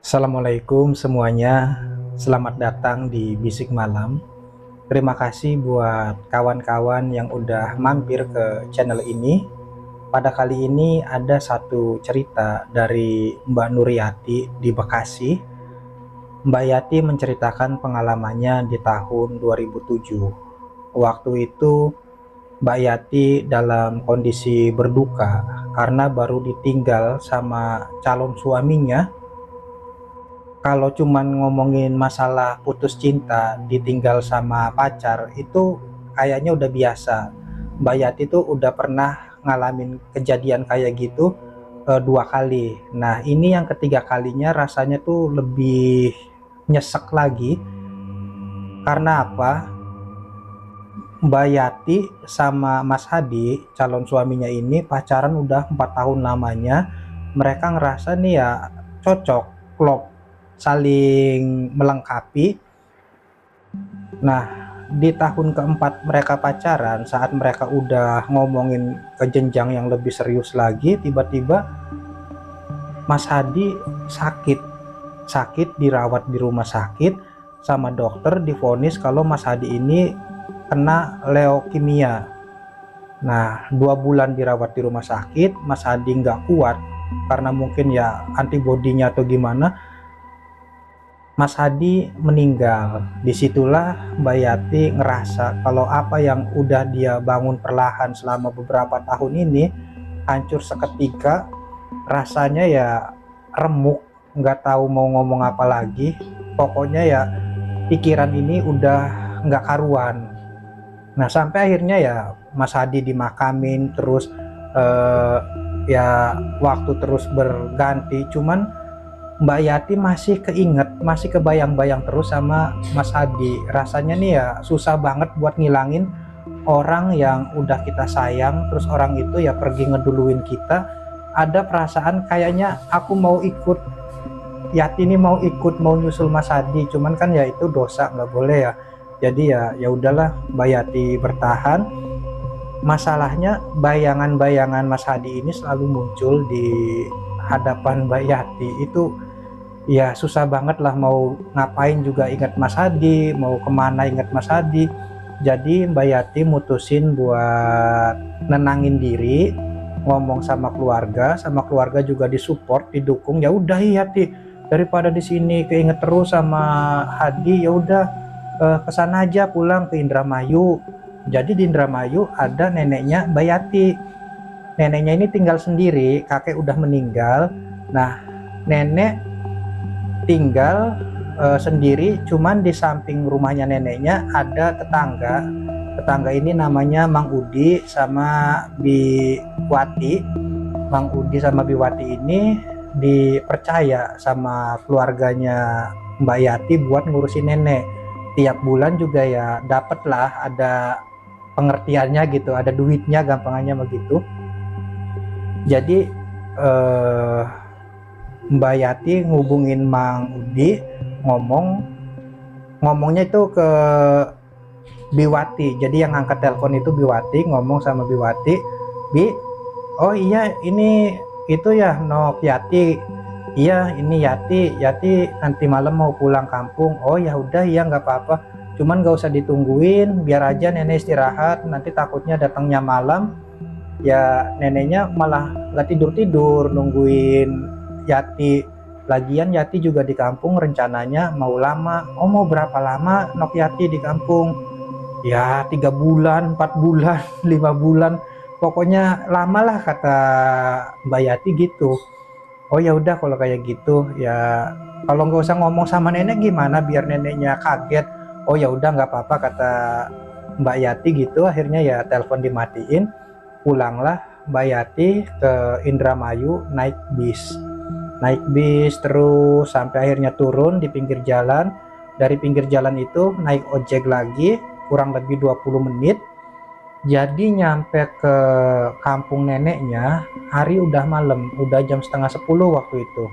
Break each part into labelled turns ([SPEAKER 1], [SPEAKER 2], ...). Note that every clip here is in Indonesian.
[SPEAKER 1] Assalamualaikum semuanya, selamat datang di Bisik Malam. Terima kasih buat kawan-kawan yang udah mampir ke channel ini. Pada kali ini ada satu cerita dari Mbak Nuryati di Bekasi. Mbak Yati menceritakan pengalamannya di tahun 2007. Waktu itu Mbak Yati dalam kondisi berduka karena baru ditinggal sama calon suaminya. Kalau cuman ngomongin masalah putus cinta, ditinggal sama pacar, itu kayaknya udah biasa. Mbak Yati tuh udah pernah ngalamin kejadian kayak gitu 2 kali. Nah, ini yang ketiga kalinya rasanya tuh lebih nyesek lagi. Karena apa? Mbak Yati sama Mas Hadi, calon suaminya ini pacaran udah 4 tahun lamanya. Mereka ngerasa nih ya cocok, klop, saling melengkapi. Nah, di tahun keempat mereka pacaran, saat mereka udah ngomongin ke jenjang yang lebih serius lagi, tiba-tiba Mas Hadi sakit dirawat di rumah sakit sama dokter, divonis kalau Mas Hadi ini kena leukemia. Nah, 2 bulan dirawat di rumah sakit, Mas Hadi nggak kuat karena mungkin ya antibodinya atau gimana, Mas Hadi meninggal. Disitulah Mbak Yati ngerasa kalau apa yang udah dia bangun perlahan selama beberapa tahun ini hancur seketika. Rasanya ya remuk, nggak tahu mau ngomong apa lagi. Pokoknya ya pikiran ini udah nggak karuan. Nah, sampai akhirnya ya Mas Hadi dimakamin terus, eh, ya waktu terus berganti, cuman Mbak Yati masih keinget, masih kebayang-bayang terus sama Mas Hadi. Rasanya nih ya susah banget buat ngilangin orang yang udah kita sayang, terus orang itu ya pergi ngeduluin kita. Ada perasaan kayaknya aku mau ikut, Yati ini mau ikut, mau nyusul Mas Hadi, cuman kan ya itu dosa, nggak boleh ya. Jadi ya udahlah, Mbak Yati bertahan. Masalahnya bayangan-bayangan Mas Hadi ini selalu muncul di hadapan Mbak Yati. Itu ya susah banget lah, mau ngapain juga ingat Mas Hadi, mau kemana ingat Mas Hadi. Jadi Mbak Yati mutusin buat nenangin diri, ngomong sama keluarga juga disupport, didukung. Ya udah Yati, daripada di sini keinget terus sama Hadi, ya udah kesana aja, pulang ke Indramayu. Jadi di Indramayu ada neneknya Mbak Yati. Neneknya ini tinggal sendiri, kakek udah meninggal. Nah, nenek tinggal sendiri, cuman di samping rumahnya neneknya ada tetangga ini namanya Mang Udi sama Biwati. Mang Udi sama Biwati ini dipercaya sama keluarganya Mbak Yati buat ngurusin nenek. Tiap bulan juga ya dapet lah, ada pengertiannya gitu, ada duitnya, gampangannya begitu. Jadi Mbak Yati ngubungin Mang Udi, ngomongnya itu ke Biwati. Jadi yang angkat telepon itu Biwati, ngomong sama Biwati, Bi, oh iya ini itu ya Nok Yati, iya ini Yati nanti malam mau pulang kampung. Oh ya udah, iya nggak apa-apa, cuman nggak usah ditungguin, biar aja nenek istirahat, nanti takutnya datangnya malam ya neneknya malah nggak tidur nungguin Yati. Lagian Yati juga di kampung rencananya mau lama. Oh, mau berapa lama Nok Yati di kampung? Ya 3 bulan, 4 bulan, 5 bulan, pokoknya lama lah kata Mbak Yati gitu. Oh ya udah kalau kayak gitu ya, kalau nggak usah ngomong sama nenek gimana biar neneknya kaget. Oh ya udah nggak apa-apa kata Mbak Yati gitu. Akhirnya ya telepon dimatiin, pulanglah Mbak Yati ke Indramayu naik bis terus sampai akhirnya turun di pinggir jalan. Dari pinggir jalan itu naik ojek lagi kurang lebih 20 menit. Jadi nyampe ke kampung neneknya hari udah malam, udah jam setengah 10 waktu itu.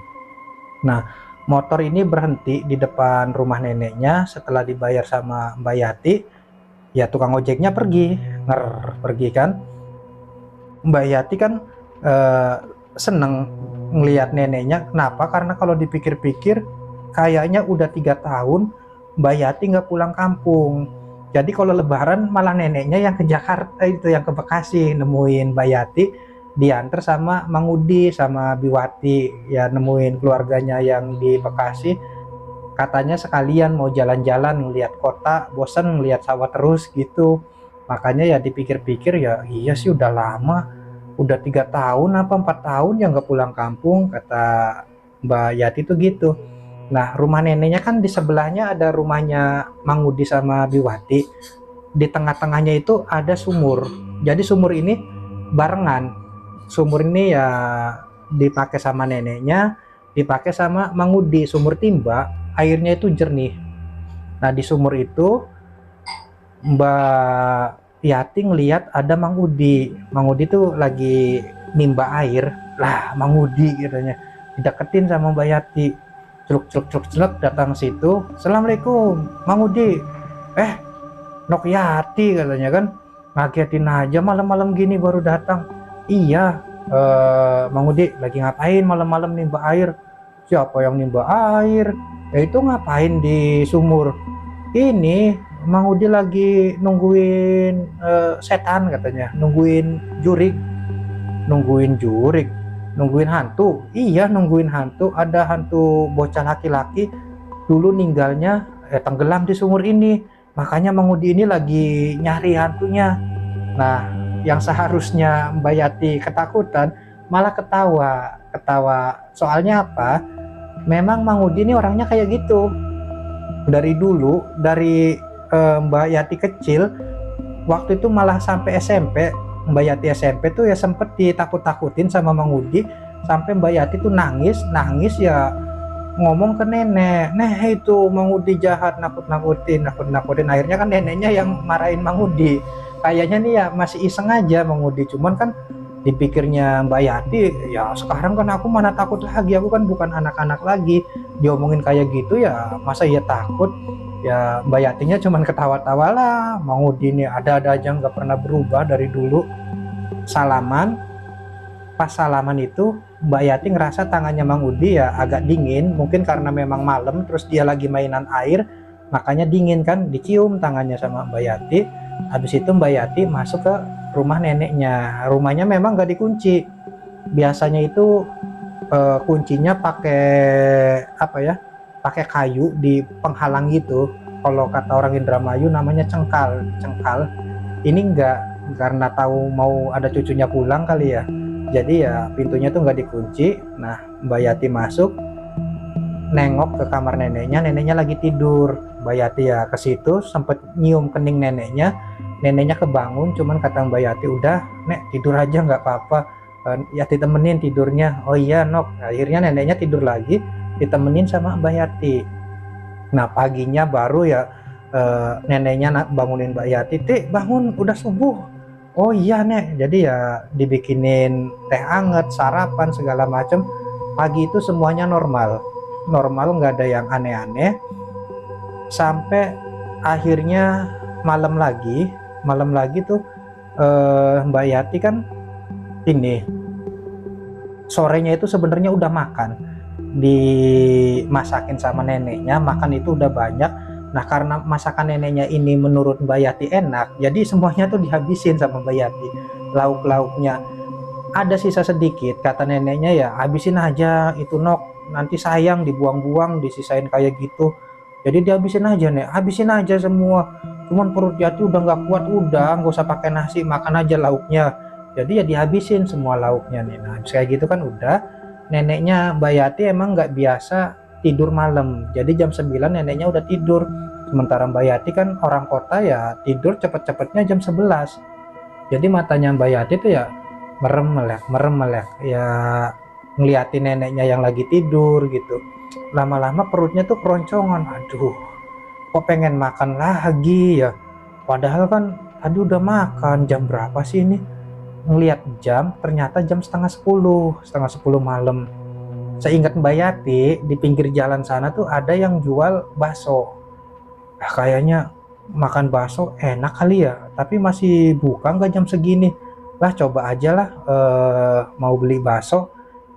[SPEAKER 1] Nah, motor ini berhenti di depan rumah neneknya. Setelah dibayar sama Mbak Yati, ya tukang ojeknya pergi kan. Mbak Yati kan seneng ngelihat neneknya. Kenapa? Karena kalau dipikir-pikir kayaknya udah 3 tahun Mbak Yati nggak pulang kampung. Jadi kalau lebaran malah neneknya yang ke Jakarta, itu yang ke Bekasi nemuin Mbak Yati, diantar sama Mang Udi sama Biwati, ya nemuin keluarganya yang di Bekasi. Katanya sekalian mau jalan-jalan ngelihat kota, bosan ngelihat sawah terus gitu. Makanya ya dipikir-pikir, ya iya sih udah lama, udah 3 tahun apa 4 tahun yang nggak pulang kampung, kata Mbak Yati tuh gitu. Nah, rumah neneknya kan di sebelahnya ada rumahnya Mang Udi sama Biwati. Di tengah-tengahnya itu ada sumur. Jadi sumur ini barengan. Sumur ini ya dipakai sama neneknya, dipakai sama Mang Udi. Sumur timba, airnya itu jernih. Nah, di sumur itu Mbak Yati ngelihat ada Mang Udi. Mang Udi tuh lagi nimba air. Lah, Mang Udi katanya. Dideketin sama Mbak Yati. Celuk datang situ. Assalamualaikum Mang Udi. Nok Yati katanya kan. Ngagetin aja malam-malam gini baru datang. Iya, Mang Udi lagi ngapain malam-malam nimba air? Siapa yang nimba air? Ya itu ngapain di sumur? Ini Mang Udi lagi nungguin setan katanya, nungguin jurik. Nungguin hantu. Iya, nungguin hantu. Ada hantu bocah laki-laki dulu ninggalnya tenggelam di sumur ini. Makanya Mang Udi ini lagi nyari hantunya. Nah, yang seharusnya Mbak Yati ketakutan malah ketawa. Soalnya apa? Memang Mang Udi ini orangnya kayak gitu. Dari dulu, dari Mbak Yati kecil, waktu itu malah sampai SMP, Mbak Yati SMP tuh ya sempet ditakut-takutin sama Mang Udi, sampai Mbak Yati tuh nangis ya ngomong ke nenek, itu Mang Udi jahat, nakut-nakutin. Akhirnya kan neneknya yang marahin Mang Udi. Kayaknya nih ya masih iseng aja Mang Udi, cuman kan dipikirnya Mbak Yati, ya sekarang kan aku mana takut lagi, aku kan bukan anak-anak lagi. Diomongin kayak gitu ya masa ya takut. Ya Mbak Yatinya cuman ketawa-tawa lah. Mang Udi ini ada-ada aja, nggak pernah berubah dari dulu. Salaman, pas salaman itu Mbak Yati ngerasa tangannya Mang Udi ya agak dingin, mungkin karena memang malam terus dia lagi mainan air, makanya dingin kan, dicium tangannya sama Mbak Yati. Habis itu Mbak Yati masuk ke rumah neneknya. Rumahnya memang nggak dikunci, biasanya itu kuncinya pakai apa ya, pakai kayu di penghalang gitu. Kalau kata orang Indramayu namanya cengkal. Ini enggak, karena tahu mau ada cucunya pulang kali ya, jadi ya pintunya tuh nggak dikunci. Nah, Mbak Yati masuk, nengok ke kamar neneknya lagi tidur. Mbak Yati ya ke situ, sempet nyium kening neneknya kebangun, cuman kata Mbak Yati, udah nek tidur aja nggak apa-apa, Yati temenin tidurnya. Oh iya Nok. Akhirnya neneknya tidur lagi, ditemenin sama Mbak Yati. Nah, paginya baru ya neneknya bangunin Mbak Yati, "Tik, bangun, udah subuh." Oh iya Nek. Jadi ya dibikinin teh anget, sarapan segala macem. Pagi itu semuanya normal, nggak ada yang aneh-aneh. Sampai akhirnya malam lagi tuh Mbak Yati kan ini sorenya itu sebenarnya udah makan, dimasakin sama neneknya, makan itu udah banyak. Nah, karena masakan neneknya ini menurut Mbak Yati enak, jadi semuanya tuh dihabisin sama Mbak Yati. Lauk-lauknya ada sisa sedikit, kata neneknya, ya habisin aja itu Nok, nanti sayang dibuang-buang, disisain kayak gitu. Jadi dihabisin aja Nek, habisin aja semua. Cuman perut Yati udah nggak kuat, udah nggak usah pakai nasi, makan aja lauknya. Jadi ya dihabisin semua lauknya nih. Nah, kayak gitu kan udah. Neneknya Mbak Yati emang nggak biasa tidur malam, jadi jam 9 neneknya udah tidur. Sementara Mbak Yati kan orang kota, ya tidur cepet-cepetnya jam 11. Jadi matanya Mbak Yati tuh ya merem melek ya, ngeliatin neneknya yang lagi tidur gitu. Lama-lama perutnya tuh keroncongan, aduh kok pengen makan lagi ya, padahal kan tadi udah makan. Jam berapa sih ini? Ngeliat jam, ternyata jam setengah 10 malam. Seingat Mbak Yati, di pinggir jalan sana tuh ada yang jual bakso. Kayaknya makan bakso enak kali ya, tapi masih buka nggak jam segini? Lah coba aja lah, mau beli bakso.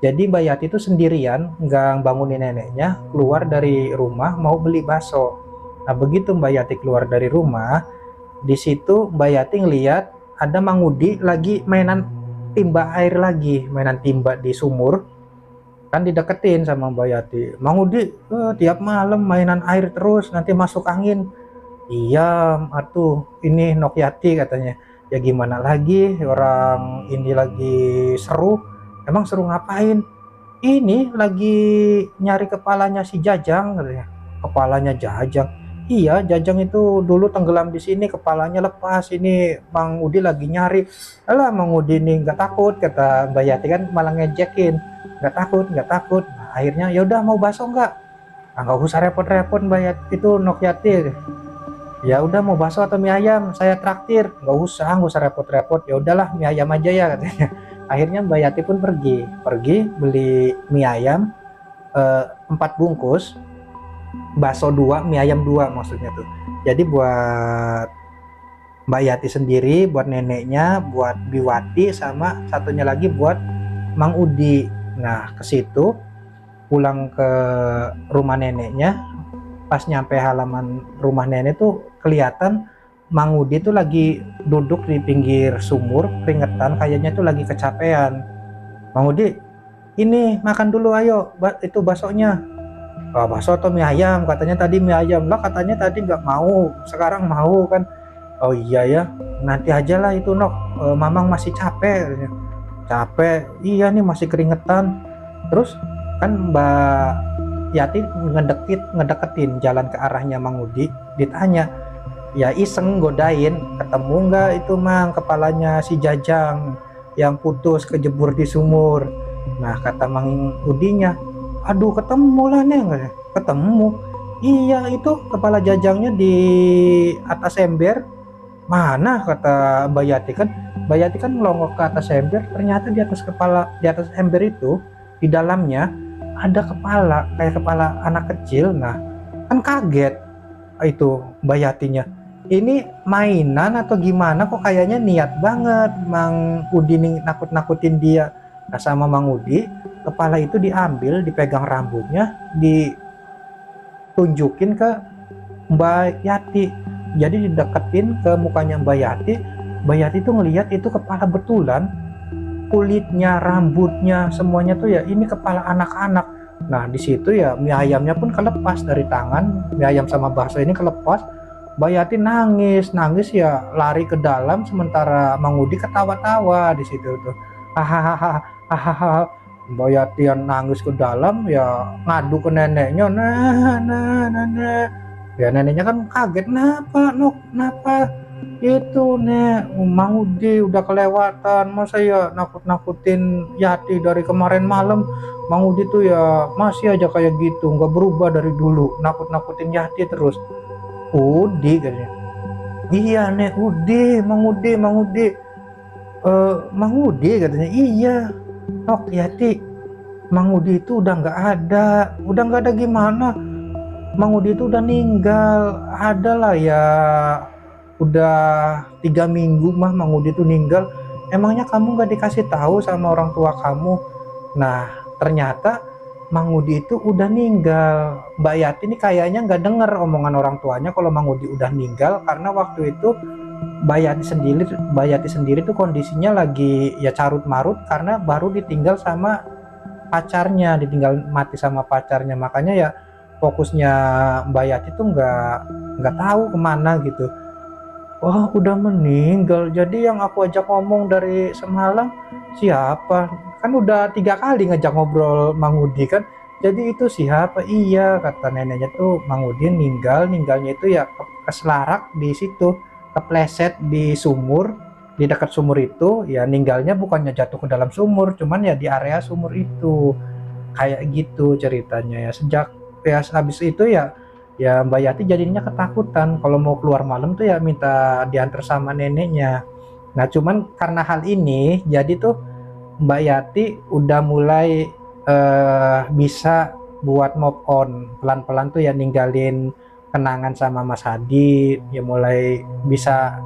[SPEAKER 1] Jadi Mbak Yati itu sendirian nggak bangunin neneknya, keluar dari rumah mau beli bakso. Nah begitu Mbak Yati keluar dari rumah, di situ Mbak Yati ngeliat ada Mang Udi lagi mainan timba air lagi, mainan timba di sumur. Kan dideketin sama Mbak Yati, Mang Udi tiap malam mainan air terus, nanti masuk angin. Iya atuh, ini Nok Yati katanya. Ya gimana lagi, orang ini lagi seru. Emang seru ngapain? Ini lagi nyari kepalanya si Jajang katanya. Kepalanya Jajang. Iya, Jajang itu dulu tenggelam di sini, kepalanya lepas. Ini Mang Udi lagi nyari. Alah, Mang Udi ini nggak takut, kata Mbak Yati kan malah ngejekin. Nggak takut, nggak takut. Nah, akhirnya ya udah mau bakso nggak? Ah, nggak usah repot-repot Mbak Yati, itu Nok Yati. Ya udah mau bakso atau mie ayam, saya traktir. Nggak usah repot-repot. Ya udahlah mie ayam aja ya katanya. Akhirnya Mbak Yati pun pergi beli mie ayam 4 bungkus, bakso 2, mie ayam 2 maksudnya tuh. Jadi buat Mbak Yati sendiri, buat neneknya, buat Biwati, sama satunya lagi buat Mang Udi. Nah ke situ pulang ke rumah neneknya, pas nyampe halaman rumah nenek tuh kelihatan Mang Udi tuh lagi duduk di pinggir sumur keringetan, kayaknya tuh lagi kecapean. Mang Udi, ini makan dulu ayo, itu baksonya. Oh, bakso atau mie ayam? Katanya tadi mie ayam. Lah katanya tadi nggak mau, sekarang mau kan. Oh iya ya, nanti aja lah itu Nok. Mamang masih capek. Capek, iya nih masih keringetan. Terus kan Mbak Yati ngedeketin jalan ke arahnya Mang Udi, ditanya, ya iseng godain, ketemu nggak itu Mang kepalanya si Jajang yang putus kejebur di sumur. Nah kata Mang Udinya, aduh ketemu lah Neng, ketemu. Iya itu kepala Jajangnya di atas ember. Mana kata Mbak Yati, kan Mbak Yati kan melongok ke atas ember, ternyata di atas ember itu di dalamnya ada kepala, kayak kepala anak kecil. Nah kan kaget itu Mbak Yatinya, ini mainan atau gimana, kok kayaknya niat banget Mang Udi nakut-nakutin dia. Nah sama Mang Udi, kepala itu diambil, dipegang rambutnya, ditunjukin ke Mbak Yati. Jadi dideketin ke mukanya Mbak Yati. Mbak Yati tuh ngelihat itu kepala betulan, kulitnya, rambutnya, semuanya tuh ya ini kepala anak-anak. Nah di situ ya mie ayamnya pun kelepas dari tangan, mie ayam sama bakso ini kelepas. Mbak Yati nangis ya, lari ke dalam, sementara Mang Udi ketawa-tawa di situ tuh. Hahaha, hahaha. Mbak Yati yang nangis ke dalam ya ngadu ke neneknya. Nah. Ya neneknya kan kaget, kenapa Nok, kenapa? Itu Nek, Mang Udi udah kelewatan, masa ya nakut-nakutin Yati dari kemarin malam. Mang Udi tuh ya masih aja kayak gitu, nggak berubah dari dulu, nakut-nakutin Yati terus. Udi katanya. Iya Nek, Mang Udi Mang Udi katanya. Iya Nok, Yati, Mang Udi itu udah nggak ada gimana, Mang Udi itu udah meninggal. Ada lah ya, udah 3 minggu mah Mang Udi itu meninggal. Emangnya kamu nggak dikasih tahu sama orang tua kamu? Nah ternyata Mang Udi itu udah meninggal. Mbak Yati ini kayaknya nggak dengar omongan orang tuanya kalau Mang Udi udah meninggal, karena waktu itu Mbak Yati sendiri tuh kondisinya lagi ya carut marut, karena baru ditinggal mati sama pacarnya. Makanya ya fokusnya Mbak Yati tuh nggak tahu kemana gitu. Oh udah meninggal, jadi yang aku ajak ngomong dari semalam siapa? Kan udah 3 kali ngajak ngobrol Mang Udi kan, jadi itu siapa? Iya kata neneknya tuh, Mang Udi ninggalnya itu ya keselarak di situ, kepleset di sumur, di dekat sumur itu. Ya ninggalnya bukannya jatuh ke dalam sumur, cuman ya di area sumur itu, kayak gitu ceritanya. Ya sejak ya habis itu ya Mbak Yati jadinya ketakutan kalau mau keluar malam tuh ya minta diantar sama neneknya. Nah cuman karena hal ini jadi tuh Mbak Yati udah mulai bisa buat move on pelan-pelan tuh ya, ninggalin kenangan sama Mas Hadi, ya mulai bisa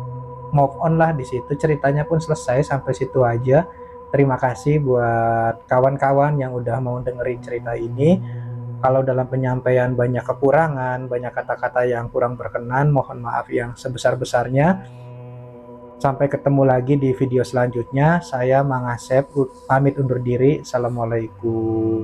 [SPEAKER 1] move on lah. Di situ ceritanya pun selesai sampai situ aja. Terima kasih buat kawan-kawan yang udah mau dengerin cerita ini. Kalau dalam penyampaian banyak kekurangan, banyak kata-kata yang kurang berkenan, mohon maaf yang sebesar-besarnya. Sampai ketemu lagi di video selanjutnya. Saya Mang Asep pamit undur diri. Assalamualaikum.